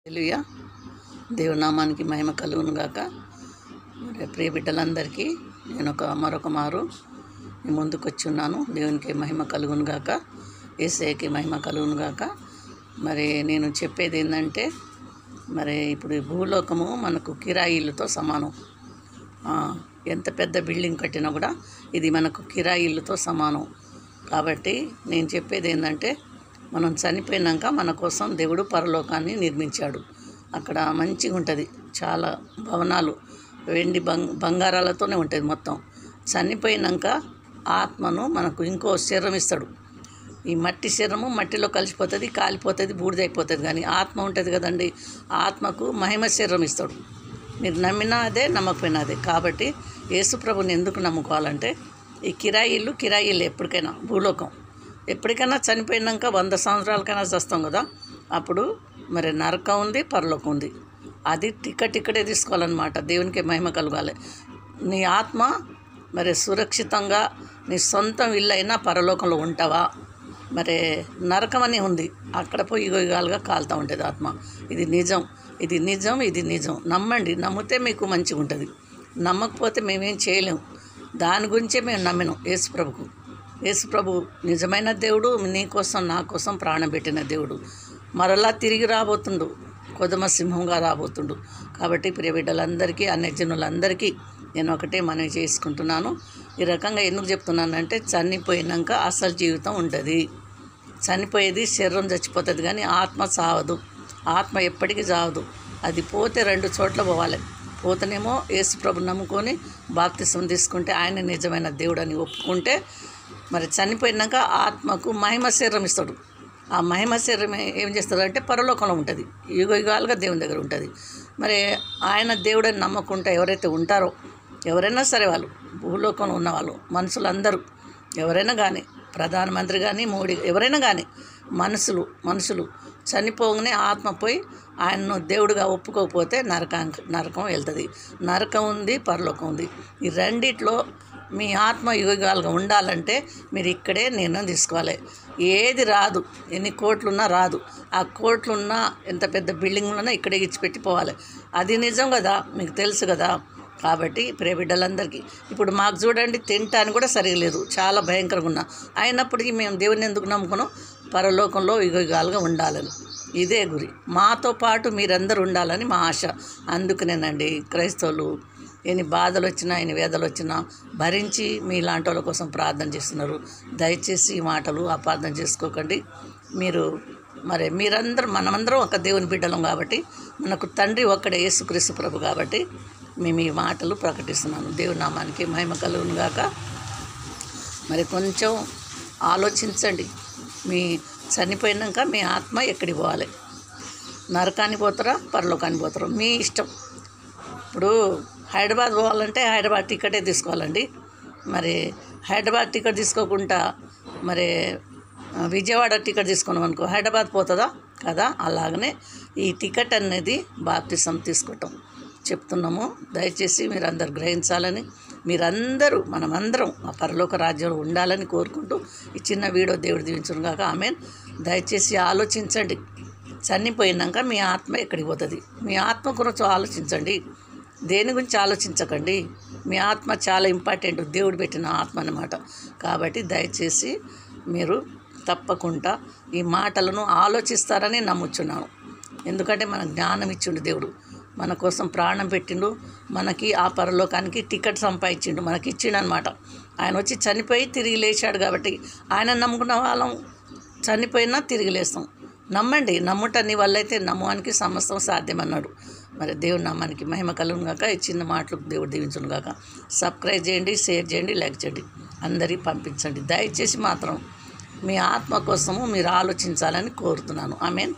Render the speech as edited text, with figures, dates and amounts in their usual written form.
హల్లెలూయా. దేవుని నామానికి మహిమ కలుగును గాక. మరి ప్రియ బిడ్డలందరికీ నేను మరొక మారు మీ ముందుకు వచ్చి ఉన్నాను. దేవునికి మహిమ కలుగును గాక, యేసయ్యకి మహిమ కలుగును గాక. మరి నేను చెప్పేది ఏంటంటే, మరి ఇప్పుడు ఈ భూలోకము మనకు కిరాయి ఇల్లుతో సమానం. ఎంత పెద్ద బిల్డింగ్ కట్టినా కూడా ఇది మనకు కిరాయి ఇల్లుతో సమానం. కాబట్టి నేను చెప్పేది ఏంటంటే, మనం చనిపోయినాక మన కోసం దేవుడు పరలోకాన్ని నిర్మించాడు. అక్కడ మంచిగా ఉంటుంది, చాలా భవనాలు వెండి బంగారాలతోనే ఉంటుంది మొత్తం. చనిపోయినాక ఆత్మను మనకు ఇంకో శరీరం ఇస్తాడు. ఈ మట్టి శరీరము మట్టిలో కలిసిపోతుంది, కాలిపోతుంది, బూడిదైపోతుంది. కానీ ఆత్మ ఉంటుంది కదండి, ఆత్మకు మహిమ శరీరం ఇస్తాడు. మీరు నమ్మినా అదే, నమ్మకపోయినా అదే. కాబట్టి యేసుప్రభుని ఎందుకు నమ్ముకోవాలంటే, ఈ కిరాయి ఇల్లు ఎప్పటికైనా భూలోకం ఎప్పటికైనా చనిపోయినాక 100 సంవత్సరాలకైనా చేస్తాం కదా, అప్పుడు మరి నరకం ఉంది, పరలోకం ఉంది. అది ఇక్కడే తీసుకోవాలన్నమాట. దేవునికి మహిమ కలగాలి. నీ ఆత్మ మరి సురక్షితంగా నీ సొంతం ఇల్లు అయినా పరలోకంలో ఉంటావా? మరి నరకం అని ఉంది, అక్కడ పోయి ఇగోగాలుగా కాలుతూ ఉంటుంది ఆత్మ. ఇది నిజం, ఇది నిజం, ఇది నిజం. నమ్మండి, నమ్మితే మీకు మంచిగా ఉంటుంది. నమ్మకపోతే మేమేం చేయలేము. దాని గురించే మేము నమ్మినాం యేసుప్రభు నిజమైన దేవుడు, నీ కోసం నా కోసం ప్రాణం పెట్టిన దేవుడు. మరలా తిరిగి రాబోతుండు, కొదమ సింహంగా రాబోతుండు. కాబట్టి ప్రియ బిడ్డలందరికీ, అన్యజనులందరికీ నేను ఒకటే మనవి చేసుకుంటున్నాను. ఈ రకంగా ఎందుకు చెప్తున్నానంటే, చనిపోయినాక అసలు జీవితం ఉంటుంది. చనిపోయేది శరీరం చచ్చిపోతుంది, కానీ ఆత్మ చావదు. ఆత్మ ఎప్పటికీ చావదు. అది పోతే 2 చోట్ల పోవాలి. పోతేనేమో యేసుప్రభు నమ్ముకొని బాప్తిసం తీసుకుంటే, ఆయన నిజమైన దేవుడు అని ఒప్పుకుంటే, మరి చనిపోయినాక ఆత్మకు మహిమ శరీరం ఇస్తాడు. ఆ మహిమ శరీరం ఏం చేస్తుందంటే పరలోకంలో ఉంటుంది, యుగాలుగా దేవుని దగ్గర ఉంటుంది. మరి ఆయన దేవుడని నమ్మకుంటే ఎవరైతే ఉంటారో, ఎవరైనా సరే, వాళ్ళు భూలోకంలో ఉన్నవాళ్ళు మనుషులందరూ, ఎవరైనా కానీ, ప్రధానమంత్రి కానీ, మోడీ, ఎవరైనా కానీ, మనుషులు చనిపోగానే ఆత్మ పోయి ఆయన్ను దేవుడిగా ఒప్పుకోకపోతే నరకం వెళ్తుంది. నరకం ఉంది, పరలోకం ఉంది. ఈ రెండిట్లో మీ ఆత్మ యుగాలుగా ఉండాలంటే మీరు ఇక్కడే నిర్ణయం తీసుకోవాలి. ఏది రాదు, ఎన్ని కోట్లున్నా రాదు. ఆ కోట్లున్నా, ఎంత పెద్ద బిల్డింగ్లున్నా ఇక్కడే ఇచ్చిపెట్టి పోవాలి. అది నిజం కదా, మీకు తెలుసు కదా. కాబట్టి ప్రియ బిడ్డలందరికీ, ఇప్పుడు మాకు చూడండి, తింటానికి కూడా సరిగా లేదు, చాలా భయంకరంగా ఉన్నా. అయినప్పటికీ మేము దేవుని ఎందుకు నమ్ముకున్నాం? పరలోకంలో యుగాలుగా ఉండాలని. ఇదే గురి. మాతో పాటు మీరందరూ ఉండాలని మా ఆశ. అందుకనేనండి క్రైస్తవులు ఎన్ని బాధలు వచ్చినా, ఎన్ని వేదలు వచ్చినా భరించి మీలాంటి వాళ్ళ కోసం ప్రార్థన చేస్తున్నారు. దయచేసి ఈ మాటలు అపార్థం చేసుకోకండి. మనమందరం ఒక దేవుని బిడ్డలం కాబట్టి, మనకు తండ్రి ఒక్కడే, యేసుక్రీస్తు ప్రభు. కాబట్టి మేము ఈ మాటలు ప్రకటిస్తున్నాను. దేవుని నామానికి మహిమ కలుగును గాక. మరి కొంచెం ఆలోచించండి. మీ చనిపోయినాక మీ ఆత్మ ఎక్కడికి పోవాలి? నరకానికి పోతారా, పరలోకానికి పోతారా? మీ ఇష్టం. ఇప్పుడు హైదరాబాద్ పోవాలంటే హైదరాబాద్ టికెటే తీసుకోవాలండి. మరి హైదరాబాద్ టికెట్ తీసుకోకుండా మరి విజయవాడ టికెట్ తీసుకున్నాం అనుకో, హైదరాబాద్ పోతుందా? కదా. అలాగనే ఈ టికెట్ అనేది బాప్తిసం తీసుకోవటం చెప్తున్నాము. దయచేసి మీరందరూ గ్రహించాలని, మనమందరం ఆ పరలోక రాజ్యంలో ఉండాలని కోరుకుంటూ ఈ చిన్న వీడియో దేవుడు దీవించును గాక. ఆమేన్. దయచేసి ఆలోచించండి. చనిపోయినాక మీ ఆత్మ ఎక్కడికి పోతుంది? మీ ఆత్మ గురించి ఆలోచించండి, దేని గురించి ఆలోచించకండి. మీ ఆత్మ చాలా ఇంపార్టెంట్, దేవుడు పెట్టిన ఆత్మ అన్నమాట. కాబట్టి దయచేసి మీరు తప్పకుండా ఈ మాటలను ఆలోచిస్తారని నమ్ముచున్నాను. ఎందుకంటే మనకు జ్ఞానం ఇచ్చిండు దేవుడు, మన కోసం ప్రాణం పెట్టిండు, మనకి ఆ పరలోకానికి టికెట్ సంపాదించిండు, మనకి ఇచ్చిండు అనమాట. ఆయన వచ్చి చనిపోయి తిరిగి లేచాడు. కాబట్టి ఆయన నమ్ముకున్న వాళ్ళం చనిపోయినా తిరిగి లేస్తాం. నమ్మండి, నమ్ముట నీ వల్లైతే నమ్మువానికి సమస్తం సాధ్యమన్నాడు. మరి దేవుని నామానికి మహిమ కలుగును గాక. ఈ చిన్న మాటలు దేవుడు దీవించును గాక. సబ్స్క్రైబ్ చేయండి, షేర్ చేయండి, లైక్ చేయండి, అందరికీ పంపించండి. దయచేసి మాత్రం మీ ఆత్మ కోసము మీరు ఆలోచించాలని కోరుతున్నాను. ఆమేన్.